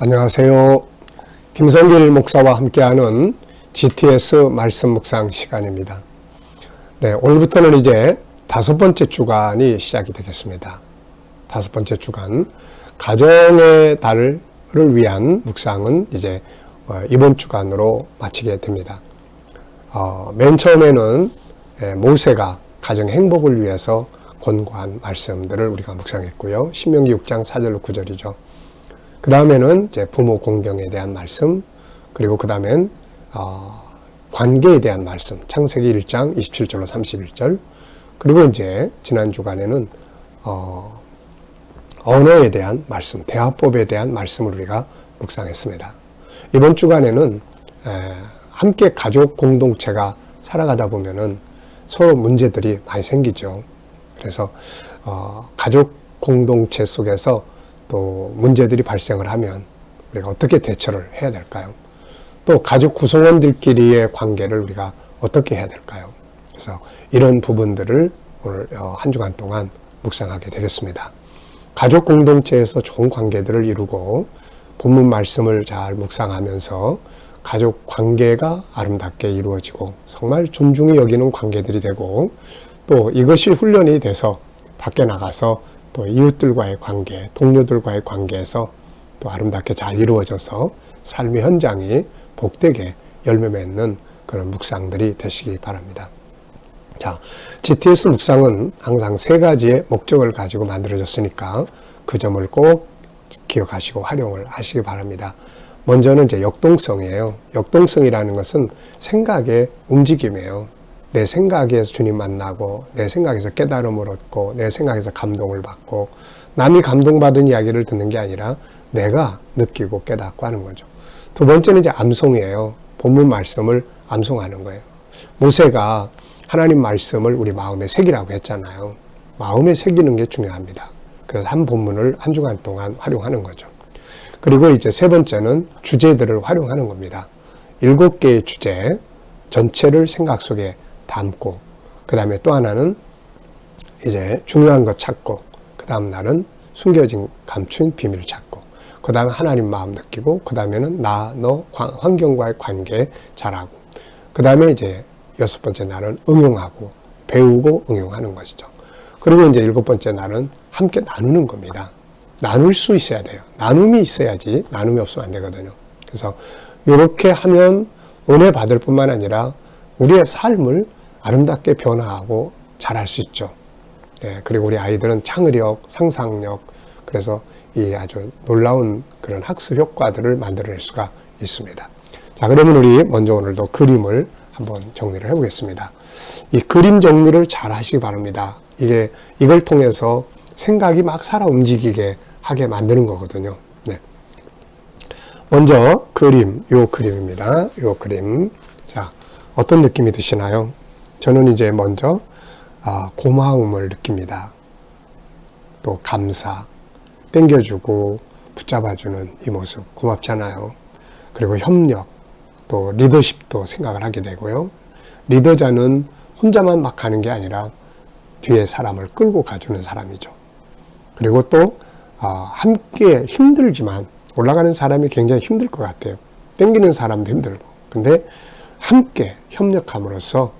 안녕하세요. 김성길 목사와 함께하는 GTS 말씀 묵상 시간입니다. 네, 오늘부터는 이제 5번째 주간이 시작이 되겠습니다. 5번째 주간, 가정의 달을 위한 묵상은 이제 이번 주간으로 마치게 됩니다. 맨 처음에는 모세가 가정의 행복을 위해서 권고한 말씀들을 우리가 묵상했고요. 신명기 6장 4절로 9절이죠. 그 다음에는 이제 부모 공경에 대한 말씀, 그리고 그 다음엔 관계에 대한 말씀, 창세기 1장 27절로 31절, 그리고 이제 지난 주간에는 언어에 대한 말씀, 대화법에 대한 말씀을 우리가 묵상했습니다. 이번 주간에는 함께 가족 공동체가 살아가다 보면은 서로 문제들이 많이 생기죠. 그래서 가족 공동체 속에서 또 문제들이 발생을 하면 우리가 어떻게 대처를 해야 될까요? 또 가족 구성원들끼리의 관계를 우리가 어떻게 해야 될까요? 그래서 이런 부분들을 오늘 한 주간 동안 묵상하게 되겠습니다. 가족 공동체에서 좋은 관계들을 이루고 본문 말씀을 잘 묵상하면서 가족 관계가 아름답게 이루어지고 정말 존중이 여기는 관계들이 되고, 또 이것이 훈련이 돼서 밖에 나가서 또 이웃들과의 관계, 동료들과의 관계에서 또 아름답게 잘 이루어져서 삶의 현장이 복되게 열매 맺는 그런 묵상들이 되시기 바랍니다. 자, GTS 묵상은 항상 3가지의 목적을 가지고 만들어졌으니까 그 점을 꼭 기억하시고 활용을 하시기 바랍니다. 먼저는 이제 역동성이에요. 역동성이라는 것은 생각의 움직임이에요. 내 생각에서 주님 만나고, 내 생각에서 깨달음을 얻고, 내 생각에서 감동을 받고, 남이 감동받은 이야기를 듣는 게 아니라 내가 느끼고 깨닫고 하는 거죠. 두 번째는 이제 암송이에요. 본문 말씀을 암송하는 거예요. 모세가 하나님 말씀을 우리 마음에 새기라고 했잖아요. 마음에 새기는 게 중요합니다. 그래서 한 본문을 한 주간 동안 활용하는 거죠. 그리고 이제 세 번째는 주제들을 활용하는 겁니다. 7개의 주제 전체를 생각 속에 담고, 그 다음에 또 하나는 이제 중요한 것 찾고, 그 다음 날은 숨겨진 감춘 비밀 찾고, 그 다음에 하나님 마음 느끼고, 그 다음에는 나, 너, 환경과의 관계 잘하고, 그 다음에 이제 6번째 날은 응용하고, 배우고 응용하는 것이죠. 그리고 이제 7번째 날은 함께 나누는 겁니다. 나눌 수 있어야 돼요. 나눔이 있어야지, 나눔이 없으면 안 되거든요. 그래서 이렇게 하면 은혜 받을 뿐만 아니라 우리의 삶을 아름답게 변화하고 잘할 수 있죠. 네, 그리고 우리 아이들은 창의력, 상상력, 그래서 이 아주 놀라운 그런 학습 효과들을 만들어낼 수가 있습니다. 자, 그러면 우리 먼저 오늘도 그림을 한번 정리를 해보겠습니다. 이 그림 정리를 잘 하시기 바랍니다. 이걸 통해서 생각이 막 살아 움직이게 하게 만드는 거거든요. 네. 먼저 그림, 요 그림입니다. 요 그림. 자, 어떤 느낌이 드시나요? 저는 이제 먼저 고마움을 느낍니다. 또 감사, 땡겨주고 붙잡아주는 이 모습 고맙잖아요. 그리고 협력, 또 리더십도 생각을 하게 되고요. 리더자는 혼자만 막 가는 게 아니라 뒤에 사람을 끌고 가주는 사람이죠. 그리고 또 함께 힘들지만 올라가는 사람이 굉장히 힘들 것 같아요. 땡기는 사람도 힘들고. 근데 함께 협력함으로써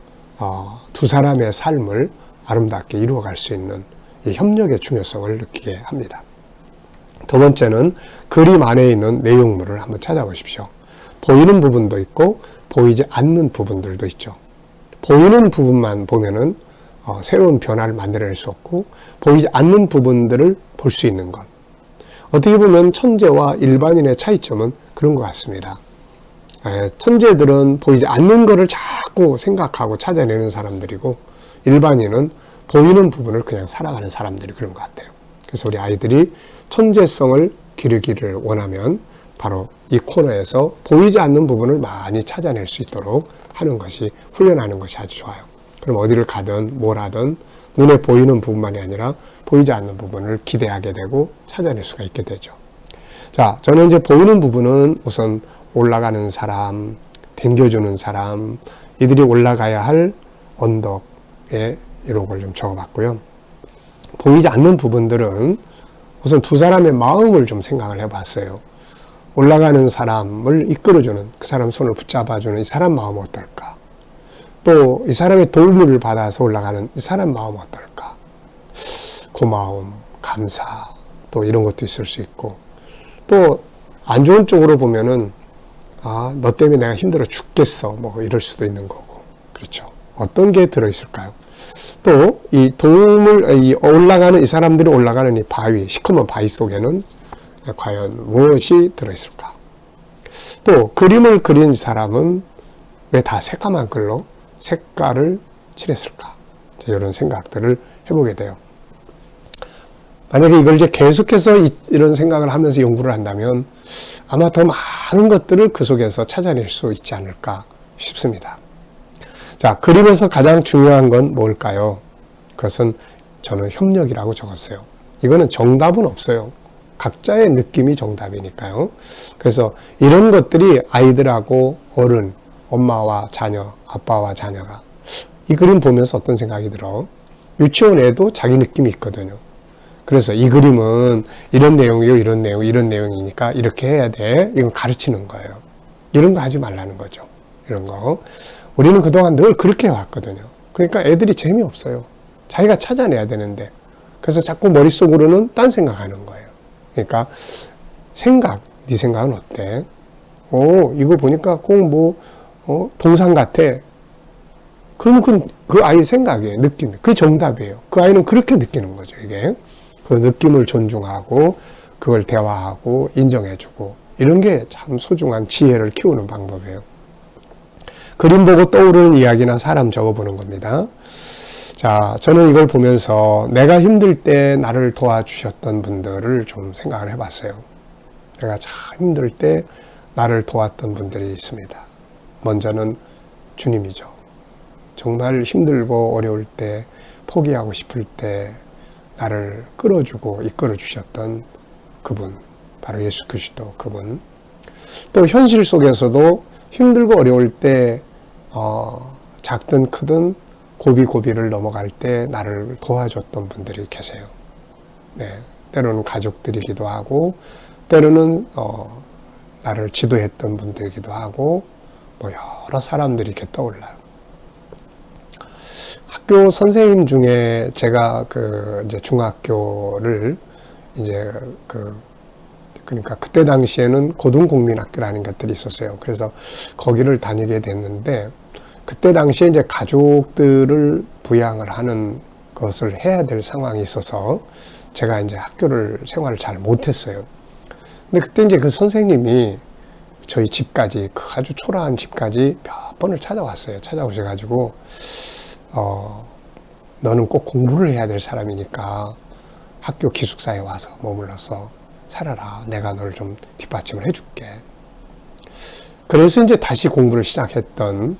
두 사람의 삶을 아름답게 이루어갈 수 있는 이 협력의 중요성을 느끼게 합니다. 두 번째는 그림 안에 있는 내용물을 한번 찾아보십시오. 보이는 부분도 있고 보이지 않는 부분들도 있죠. 보이는 부분만 보면은 새로운 변화를 만들어낼 수 없고, 보이지 않는 부분들을 볼 수 있는 것. 어떻게 보면 천재와 일반인의 차이점은 그런 것 같습니다. 천재들은 보이지 않는 것을 자꾸 생각하고 찾아내는 사람들이고, 일반인은 보이는 부분을 그냥 살아가는 사람들이 그런 것 같아요. 그래서 우리 아이들이 천재성을 기르기를 원하면 바로 이 코너에서 보이지 않는 부분을 많이 찾아낼 수 있도록 하는 것이, 훈련하는 것이 아주 좋아요. 그럼 어디를 가든 뭘 하든 눈에 보이는 부분만이 아니라 보이지 않는 부분을 기대하게 되고 찾아낼 수가 있게 되죠. 자, 저는 이제 보이는 부분은 우선 올라가는 사람, 댕겨주는 사람, 이들이 올라가야 할 언덕에 이런 걸 좀 적어봤고요. 보이지 않는 부분들은 우선 두 사람의 마음을 좀 생각을 해봤어요. 올라가는 사람을 이끌어주는, 그 사람 손을 붙잡아주는 이 사람 마음은 어떨까? 또 이 사람의 도움을 받아서 올라가는 이 사람 마음은 어떨까? 고마움, 감사, 또 이런 것도 있을 수 있고, 또 안 좋은 쪽으로 보면은 너 때문에 내가 힘들어 죽겠어, 뭐 이럴 수도 있는 거고. 그렇죠. 어떤 게 들어있을까요? 또 이 도움을, 올라가는 이 사람들이 올라가는 이 바위, 시커먼 바위 속에는 과연 무엇이 들어있을까? 또 그림을 그린 사람은 왜 다 새까만 글로 색깔을 칠했을까? 이런 생각들을 해보게 돼요. 만약에 이걸 이제 계속해서 이런 생각을 하면서 연구를 한다면 아마 더 많은 것들을 그 속에서 찾아낼 수 있지 않을까 싶습니다. 자, 그림에서 가장 중요한 건 뭘까요? 그것은 저는 협력이라고 적었어요. 이거는 정답은 없어요. 각자의 느낌이 정답이니까요. 그래서 이런 것들이 아이들하고 어른, 엄마와 자녀, 아빠와 자녀가 이 그림 보면서 어떤 생각이 들어? 유치원 애도 자기 느낌이 있거든요. 그래서 이 그림은 이런 내용이고 이런 내용, 이런 내용이니까 이렇게 해야 돼. 이건 가르치는 거예요. 이런 거 하지 말라는 거죠. 이런 거. 우리는 그동안 늘 그렇게 해왔거든요. 그러니까 애들이 재미없어요. 자기가 찾아내야 되는데. 그래서 자꾸 머릿속으로는 딴 생각하는 거예요. 그러니까 생각, 네 생각은 어때? 이거 보니까 꼭 동상 같아. 그러면 그 아이 생각이에요. 느낌. 그게 정답이에요. 그 아이는 그렇게 느끼는 거죠. 이게. 그 느낌을 존중하고 그걸 대화하고 인정해주고 이런 게 참 소중한 지혜를 키우는 방법이에요. 그림 보고 떠오르는 이야기나 사람 적어보는 겁니다. 자, 저는 이걸 보면서 내가 힘들 때 나를 도와주셨던 분들을 좀 생각을 해봤어요. 내가 참 힘들 때 나를 도왔던 분들이 있습니다. 먼저는 주님이죠. 정말 힘들고 어려울 때, 포기하고 싶을 때 나를 끌어주고 이끌어 주셨던 그분, 바로 예수 그리스도 그분. 또 현실 속에서도 힘들고 어려울 때 작든 크든 고비고비를 넘어갈 때 나를 도와줬던 분들이 계세요. 네, 때로는 가족들이기도 하고 때로는 나를 지도했던 분들이기도 하고 여러 사람들이 이렇게 떠올라요. 학교 선생님 중에 제가 이제 중학교를 그러니까 그때 당시에는 고등국민학교라는 것들이 있었어요. 그래서 거기를 다니게 됐는데 그때 당시에 이제 가족들을 부양을 하는 것을 해야 될 상황이 있어서 제가 이제 생활을 잘 못했어요. 근데 그때 이제 그 선생님이 저희 집까지, 아주 초라한 집까지 몇 번을 찾아왔어요. 찾아오셔가지고, 너는 꼭 공부를 해야 될 사람이니까 학교 기숙사에 와서 머물러서 살아라. 내가 너를 좀 뒷받침을 해줄게. 그래서 이제 다시 공부를 시작했던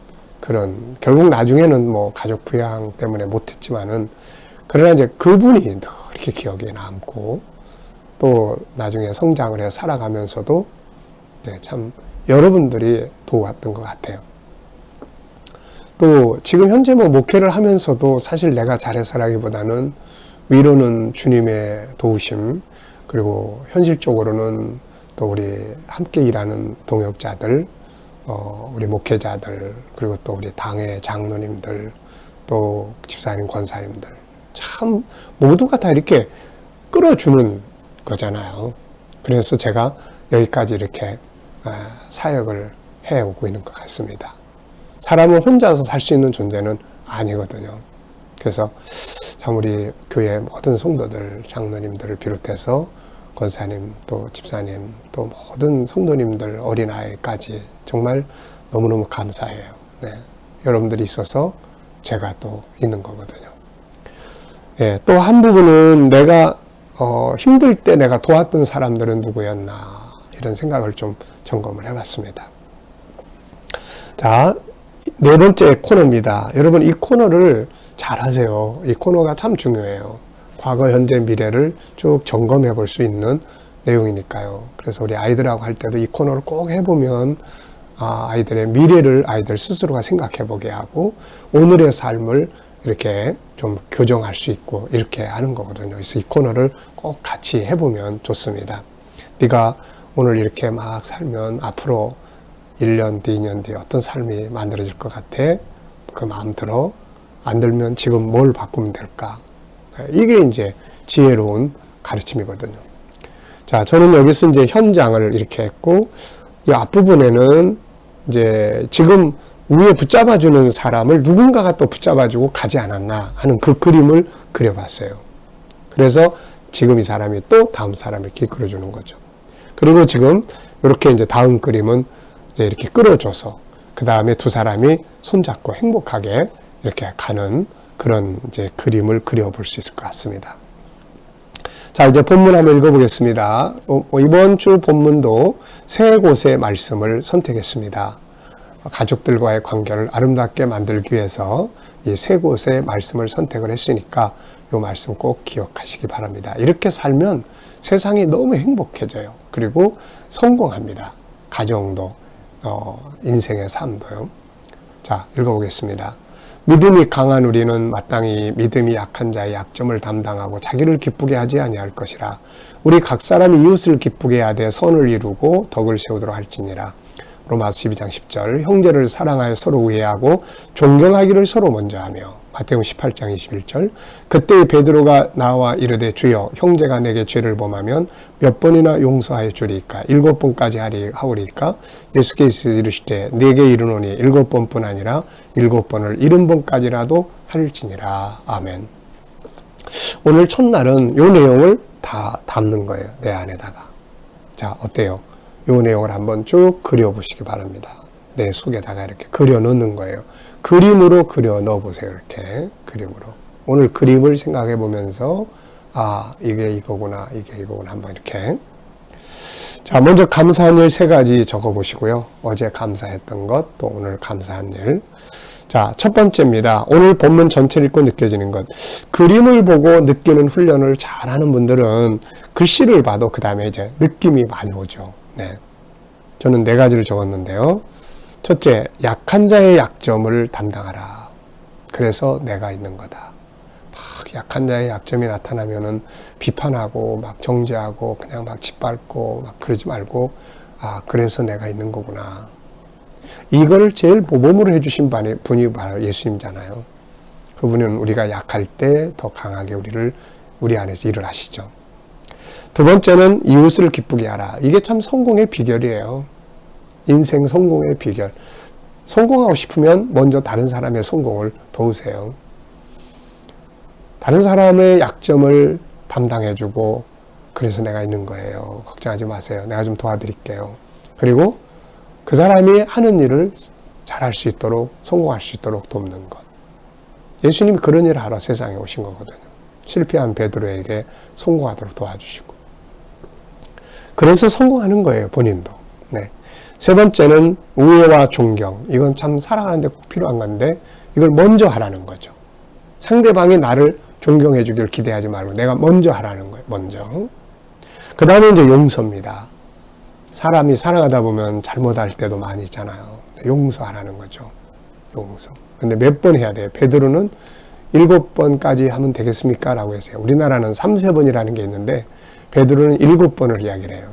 결국 나중에는 가족 부양 때문에 못했지만은, 그러나 이제 그분이 늘 이렇게 기억에 남고, 또 나중에 성장을 해서 살아가면서도 참 여러분들이 도왔던 것 같아요. 또 지금 현재 목회를 하면서도 사실 내가 잘해서라기보다는 위로는 주님의 도우심, 그리고 현실적으로는 또 우리 함께 일하는 동역자들, 우리 목회자들, 그리고 또 우리 당의 장로님들, 또 집사님, 권사님들, 참 모두가 다 이렇게 끌어주는 거잖아요. 그래서 제가 여기까지 이렇게 사역을 해오고 있는 것 같습니다. 사람은 혼자서 살 수 있는 존재는 아니거든요. 그래서 참 우리 교회 모든 성도들, 장로님들을 비롯해서 권사님, 또 집사님, 또 모든 성도님들, 어린아이까지 정말 너무너무 감사해요. 네. 여러분들이 있어서 제가 또 있는 거거든요. 예, 또 한 부분은 내가 힘들 때 내가 도왔던 사람들은 누구였나, 이런 생각을 좀 점검을 해봤습니다. 자, 네 번째 코너입니다. 여러분, 이 코너를 잘 하세요. 이 코너가 참 중요해요. 과거, 현재, 미래를 쭉 점검해 볼 수 있는 내용이니까요. 그래서 우리 아이들하고 할 때도 이 코너를 꼭 해보면 아이들의 미래를 아이들 스스로가 생각해 보게 하고 오늘의 삶을 이렇게 좀 교정할 수 있고 이렇게 하는 거거든요. 그래서 이 코너를 꼭 같이 해보면 좋습니다. 네가 오늘 이렇게 막 살면 앞으로 1년 뒤, 2년 뒤에 어떤 삶이 만들어질 것 같아? 그 마음 들어? 안 들면 지금 뭘 바꾸면 될까? 이게 이제 지혜로운 가르침이거든요. 자, 저는 여기서 이제 현장을 이렇게 했고, 이 앞부분에는 이제 지금 위에 붙잡아주는 사람을 누군가가 또 붙잡아주고 가지 않았나 하는 그 그림을 그려봤어요. 그래서 지금 이 사람이 또 다음 사람을 이렇게 끌어주는 거죠. 그리고 지금 이렇게 이제 다음 그림은 이제 이렇게 끌어줘서 그 다음에 두 사람이 손잡고 행복하게 이렇게 가는 그런 이제 그림을 그려볼 수 있을 것 같습니다. 자, 이제 본문 한번 읽어보겠습니다. 이번 주 본문도 세 곳의 말씀을 선택했습니다. 가족들과의 관계를 아름답게 만들기 위해서 이 세 곳의 말씀을 선택을 했으니까 이 말씀 꼭 기억하시기 바랍니다. 이렇게 살면 세상이 너무 행복해져요. 그리고 성공합니다. 가정도, 인생의 삶도요. 자, 읽어보겠습니다. 믿음이 강한 우리는 마땅히 믿음이 약한 자의 약점을 담당하고 자기를 기쁘게 하지 아니할 것이라. 우리 각 사람이 이웃을 기쁘게 하되 선을 이루고 덕을 세우도록 할지니라. 로마서 12장 10절. 형제를 사랑하여 서로 우애하고 존경하기를 서로 먼저 하며. 마태복음 18장 21절. 그때 베드로가 나와 이르되 주여 형제가 내게 죄를 범하면 몇 번이나 용서하여 주리이까? 7번까지 하오리이까? 예수께서 이르시되 내게 이르노니 7번뿐 아니라 7번을 70번까지라도 할지니라. 아멘. 오늘 첫날은 이 내용을 다 담는 거예요. 내 안에다가. 자, 어때요? 이 내용을 한번 쭉 그려보시기 바랍니다. 내 속에다가 이렇게 그려 넣는 거예요. 그림으로 그려 넣어보세요. 이렇게 그림으로. 오늘 그림을 생각해 보면서 아, 이게 이거구나, 이게 이거구나 한번 이렇게. 자, 먼저 감사한 일 3가지 적어보시고요. 어제 감사했던 것, 또 오늘 감사한 일. 자, 첫 번째입니다. 오늘 본문 전체를 읽고 느껴지는 것. 그림을 보고 느끼는 훈련을 잘하는 분들은 글씨를 봐도 그 다음에 이제 느낌이 많이 오죠. 네. 저는 4가지를 적었는데요. 첫째, 약한 자의 약점을 담당하라. 그래서 내가 있는 거다. 막 약한 자의 약점이 나타나면은 비판하고 막 정죄하고 그냥 막 짓밟고 막 그러지 말고 아, 그래서 내가 있는 거구나. 이걸 제일 모범으로 해주신 분이 바로 예수님이잖아요. 그분은 우리가 약할 때 더 강하게 우리 안에서 일을 하시죠. 두 번째는 이웃을 기쁘게 하라. 이게 참 성공의 비결이에요. 인생 성공의 비결. 성공하고 싶으면 먼저 다른 사람의 성공을 도우세요. 다른 사람의 약점을 담당해주고 그래서 내가 있는 거예요. 걱정하지 마세요. 내가 좀 도와드릴게요. 그리고 그 사람이 하는 일을 잘할 수 있도록 성공할 수 있도록 돕는 것. 예수님이 그런 일을 하러 세상에 오신 거거든요. 실패한 베드로에게 성공하도록 도와주시고. 그래서 성공하는 거예요. 본인도. 네. 세 번째는 우애와 존경. 이건 참 살아가는데 꼭 필요한 건데 이걸 먼저 하라는 거죠. 상대방이 나를 존경해 주길 기대하지 말고 내가 먼저 하라는 거예요. 먼저. 그 다음에 이제 용서입니다. 사람이 살아가다 보면 잘못할 때도 많이 있잖아요. 용서하라는 거죠. 용서. 근데 몇 번 해야 돼요? 베드로는 7번까지 하면 되겠습니까? 라고 했어요. 우리나라는 3-4번이라는 게 있는데 베드로는 7번을 이야기를 해요.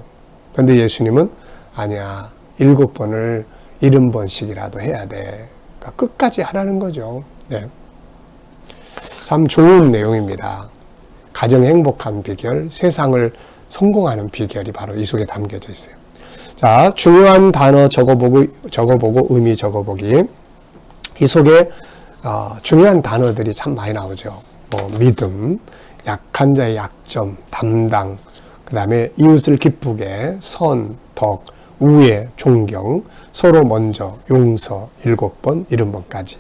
그런데 예수님은 아니야. 7번을 70번씩이라도 해야 돼. 그러니까 끝까지 하라는 거죠. 네. 참 좋은 내용입니다. 가정 행복한 비결, 세상을 성공하는 비결이 바로 이 속에 담겨져 있어요. 자, 중요한 단어 적어보고 의미 적어보기. 이 속에 중요한 단어들이 참 많이 나오죠. 뭐 믿음, 약한 자의 약점, 담당, 그 다음에 이웃을 기쁘게, 선, 덕, 우애, 존경, 서로 먼저, 용서, 7번, 70번까지.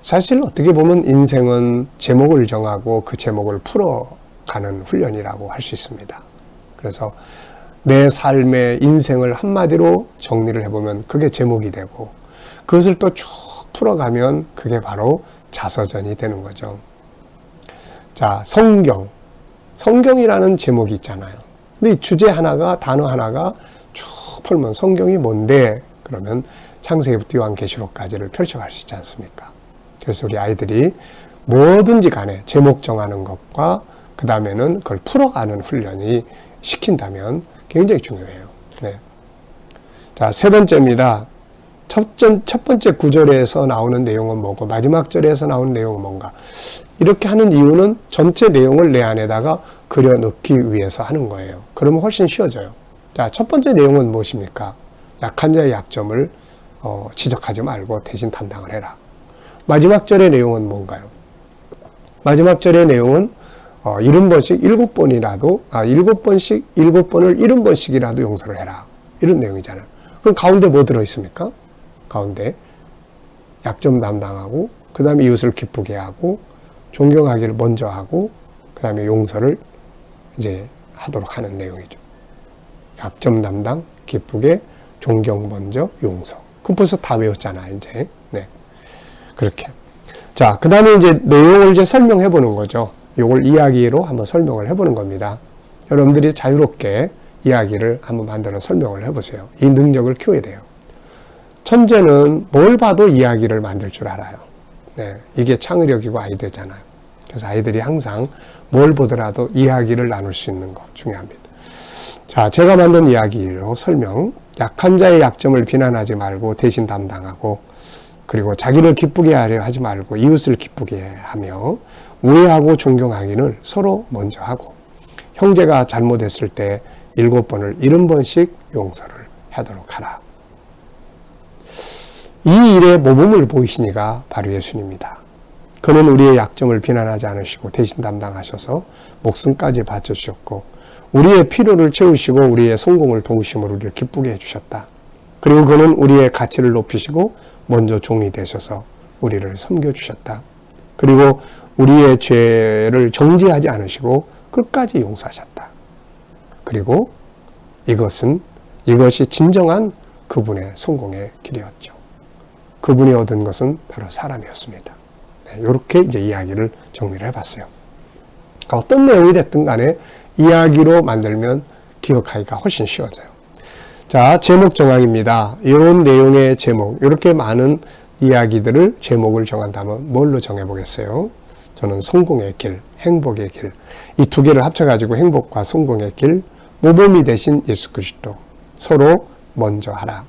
사실 어떻게 보면 인생은 제목을 정하고 그 제목을 풀어가는 훈련이라고 할 수 있습니다. 그래서 내 삶의 인생을 한마디로 정리를 해보면 그게 제목이 되고 그것을 또 쭉 풀어가면 그게 바로 자서전이 되는 거죠. 자, 성경. 성경이라는 제목이 있잖아요. 근데 이 주제 하나가, 단어 하나가 쭉 풀면 성경이 뭔데? 그러면 창세기부터 요한계시록까지를 펼쳐갈 수 있지 않습니까? 그래서 우리 아이들이 뭐든지 간에 제목 정하는 것과 그 다음에는 그걸 풀어가는 훈련이 시킨다면 굉장히 중요해요. 네. 자, 세 번째입니다. 첫 번째 구절에서 나오는 내용은 뭐고 마지막 절에서 나오는 내용은 뭔가. 이렇게 하는 이유는 전체 내용을 내 안에다가 그려 넣기 위해서 하는 거예요. 그러면 훨씬 쉬워져요. 자, 첫 번째 내용은 무엇입니까? 약한 자의 약점을 지적하지 말고 대신 담당을 해라. 마지막 절의 내용은 뭔가요? 마지막 절의 내용은 70번씩 7번이라도 7번을 70번씩이라도 용서를 해라. 이런 내용이잖아요. 그럼 가운데 뭐 들어있습니까? 가운데 약점 담당하고 그 다음에 이웃을 기쁘게 하고 존경하기를 먼저 하고 그 다음에 용서를 이제 하도록 하는 내용이죠. 약점 담당, 기쁘게, 존경 먼저, 용서. 그럼 벌써 다 외웠잖아요, 이제. 네. 그렇게. 자, 그 다음에 이제 내용을 이제 설명해 보는 거죠. 이걸 이야기로 한번 설명을 해 보는 겁니다. 여러분들이 자유롭게 이야기를 한번 만들어 설명을 해 보세요. 이 능력을 키워야 돼요. 천재는 뭘 봐도 이야기를 만들 줄 알아요. 네. 이게 창의력이고 아이디어잖아요. 그래서 아이들이 항상 뭘 보더라도 이야기를 나눌 수 있는 거 중요합니다. 자, 제가 만든 이야기로 설명. 약한 자의 약점을 비난하지 말고 대신 담당하고 그리고 자기를 기쁘게 하려 하지 말고 이웃을 기쁘게 하며 우애하고 존경하기를 서로 먼저 하고 형제가 잘못했을 때 7번을 70번씩 용서를 하도록 하라. 이 일의 모범을 보이시니가 바로 예수님입니다. 그는 우리의 약점을 비난하지 않으시고 대신 담당하셔서 목숨까지 바쳐주셨고 우리의 필요를 채우시고 우리의 성공을 도우심으로 우리를 기쁘게 해주셨다. 그리고 그는 우리의 가치를 높이시고 먼저 종이 되셔서 우리를 섬겨주셨다. 그리고 우리의 죄를 정죄하지 않으시고 끝까지 용서하셨다. 그리고 이것이 진정한 그분의 성공의 길이었죠. 그분이 얻은 것은 바로 사람이었습니다. 네, 이렇게 이제 이야기를 정리를 해봤어요. 그러니까 어떤 내용이 됐든 간에 이야기로 만들면 기억하기가 훨씬 쉬워져요. 자, 제목 정항입니다. 이런 내용의 제목, 이렇게 많은 이야기들을 제목을 정한다면 뭘로 정해보겠어요? 저는 성공의 길, 행복의 길, 이 두 개를 합쳐가지고 행복과 성공의 길, 모범이 되신 예수 그리스도, 서로 먼저 하라.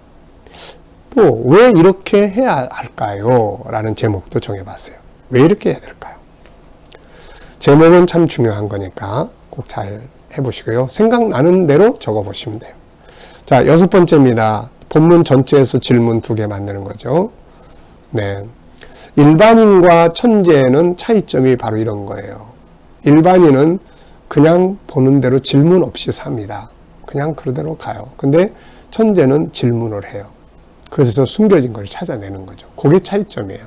또 왜 이렇게 해야 할까요? 라는 제목도 정해봤어요. 왜 이렇게 해야 될까요? 제목은 참 중요한 거니까 꼭 잘 해보시고요. 생각나는 대로 적어보시면 돼요. 자, 6번째입니다. 본문 전체에서 질문 2개 만드는 거죠. 네. 일반인과 천재는 차이점이 바로 이런 거예요. 일반인은 그냥 보는 대로 질문 없이 삽니다. 그냥 그대로 가요. 근데 천재는 질문을 해요. 그래서 숨겨진 걸 찾아내는 거죠. 그게 차이점이에요.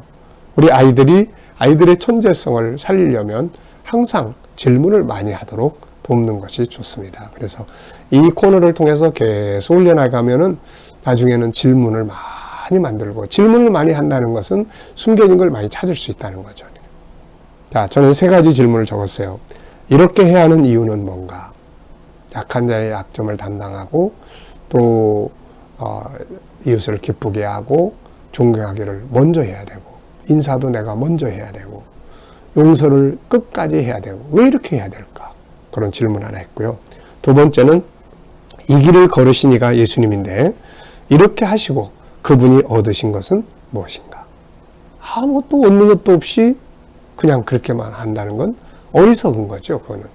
우리 아이들의 천재성을 살리려면 항상 질문을 많이 하도록 돕는 것이 좋습니다. 그래서 이 코너를 통해서 계속 올려나가면은 나중에는 질문을 많이 만들고 질문을 많이 한다는 것은 숨겨진 걸 많이 찾을 수 있다는 거죠. 자, 저는 3가지 질문을 적었어요. 이렇게 해야 하는 이유는 뭔가? 약한 자의 약점을 담당하고 또 이웃을 기쁘게 하고 존경하기를 먼저 해야 되고 인사도 내가 먼저 해야 되고 용서를 끝까지 해야 되고 왜 이렇게 해야 될까? 그런 질문 하나 했고요. 2번째는 이 길을 걸으시니가 예수님인데 이렇게 하시고 그분이 얻으신 것은 무엇인가? 아무것도 얻는 것도 없이 그냥 그렇게만 한다는 건 어리석은 거죠. 그거는.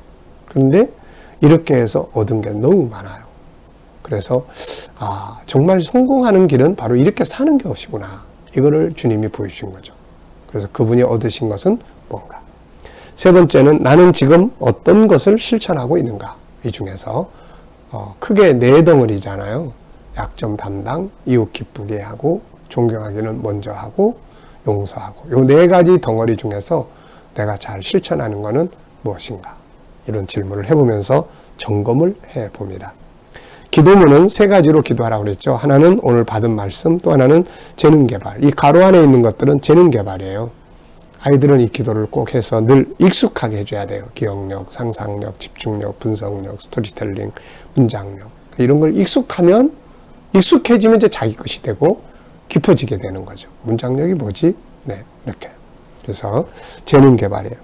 그런데 이렇게 해서 얻은 게 너무 많아요. 그래서 정말 성공하는 길은 바로 이렇게 사는 것이구나. 이거를 주님이 보여주신 거죠. 그래서 그분이 얻으신 것은 뭔가. 3번째는 나는 지금 어떤 것을 실천하고 있는가. 이 중에서 크게 4덩어리잖아요. 약점 담당, 이웃 기쁘게 하고 존경하기는 먼저 하고 용서하고 이 4가지 덩어리 중에서 내가 잘 실천하는 것은 무엇인가. 이런 질문을 해보면서 점검을 해봅니다. 기도문은 3가지로 기도하라고 그랬죠. 하나는 오늘 받은 말씀, 또 하나는 재능 개발. 이 가로 안에 있는 것들은 재능 개발이에요. 아이들은 이 기도를 꼭 해서 늘 익숙하게 해줘야 돼요. 기억력, 상상력, 집중력, 분석력, 스토리텔링, 문장력. 이런 걸 익숙해지면 이제 자기 것이 되고 깊어지게 되는 거죠. 문장력이 뭐지? 네, 이렇게. 그래서 재능 개발이에요.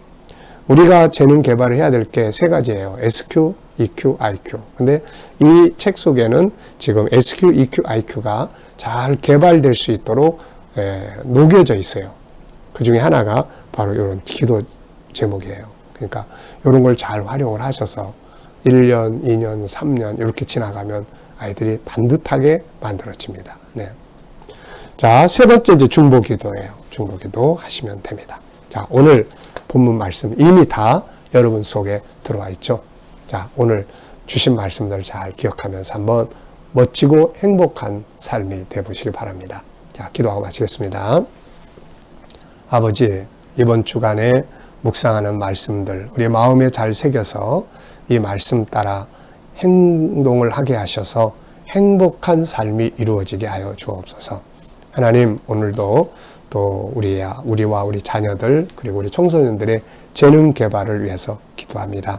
우리가 재능 개발을 해야 될 게 3가지예요. SQ, EQ, IQ. 근데 이 책 속에는 지금 SQ, EQ, IQ가 잘 개발될 수 있도록 녹여져 있어요. 그 중에 하나가 바로 이런 기도 제목이에요. 그러니까 이런 걸 잘 활용을 하셔서 1년, 2년, 3년 이렇게 지나가면 아이들이 반듯하게 만들어집니다. 네. 자, 세 번째 이제 중보기도예요. 중보기도 하시면 됩니다. 자, 오늘 본문 말씀 이미 다 여러분 속에 들어와 있죠. 자, 오늘 주신 말씀들 잘 기억하면서 한번 멋지고 행복한 삶이 되보시길 바랍니다. 자, 기도하고 마치겠습니다. 아버지, 이번 주간에 묵상하는 말씀들 우리 마음에 잘 새겨서 이 말씀 따라 행동을 하게 하셔서 행복한 삶이 이루어지게 하여 주옵소서. 하나님, 오늘도 또 우리와 우리 자녀들 그리고 우리 청소년들의 재능 개발을 위해서 기도합니다.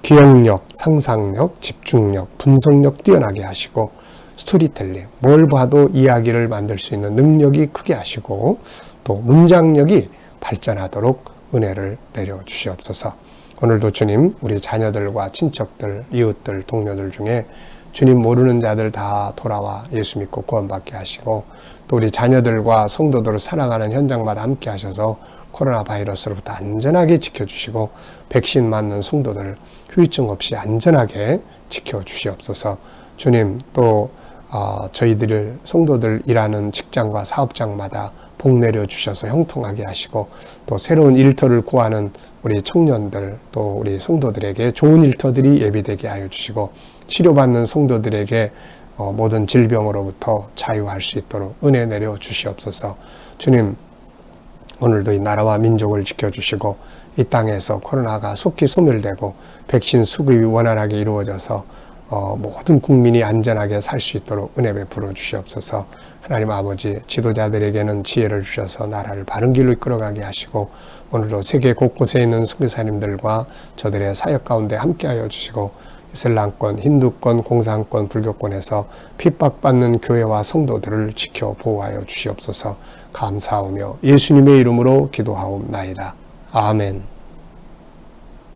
기억력, 상상력, 집중력, 분석력 뛰어나게 하시고 스토리텔링, 뭘 봐도 이야기를 만들 수 있는 능력이 크게 하시고 또 문장력이 발전하도록 은혜를 내려주시옵소서. 오늘도 주님, 우리 자녀들과 친척들, 이웃들, 동료들 중에 주님 모르는 자들 다 돌아와 예수 믿고 구원받게 하시고 또 우리 자녀들과 성도들을 사랑하는 현장마다 함께 하셔서 코로나 바이러스로부터 안전하게 지켜주시고 백신 맞는 성도들 후유증 없이 안전하게 지켜주시옵소서. 주님, 또 저희들 성도들 일하는 직장과 사업장마다 복 내려 주셔서 형통하게 하시고 또 새로운 일터를 구하는 우리 청년들 또 우리 성도들에게 좋은 일터들이 예비되게 하여 주시고 치료받는 성도들에게 모든 질병으로부터 자유할 수 있도록 은혜 내려 주시옵소서. 주님, 오늘도 이 나라와 민족을 지켜주시고 이 땅에서 코로나가 속히 소멸되고 백신 수급이 원활하게 이루어져서 모든 국민이 안전하게 살 수 있도록 은혜 베풀어 주시옵소서. 하나님 아버지, 지도자들에게는 지혜를 주셔서 나라를 바른 길로 이끌어가게 하시고 오늘도 세계 곳곳에 있는 선교사님들과 저들의 사역 가운데 함께하여 주시고 이슬람권, 힌두권, 공산권, 불교권에서 핍박받는 교회와 성도들을 지켜 보호하여 주시옵소서. 감사하며 예수님의 이름으로 기도하옵나이다. 아멘.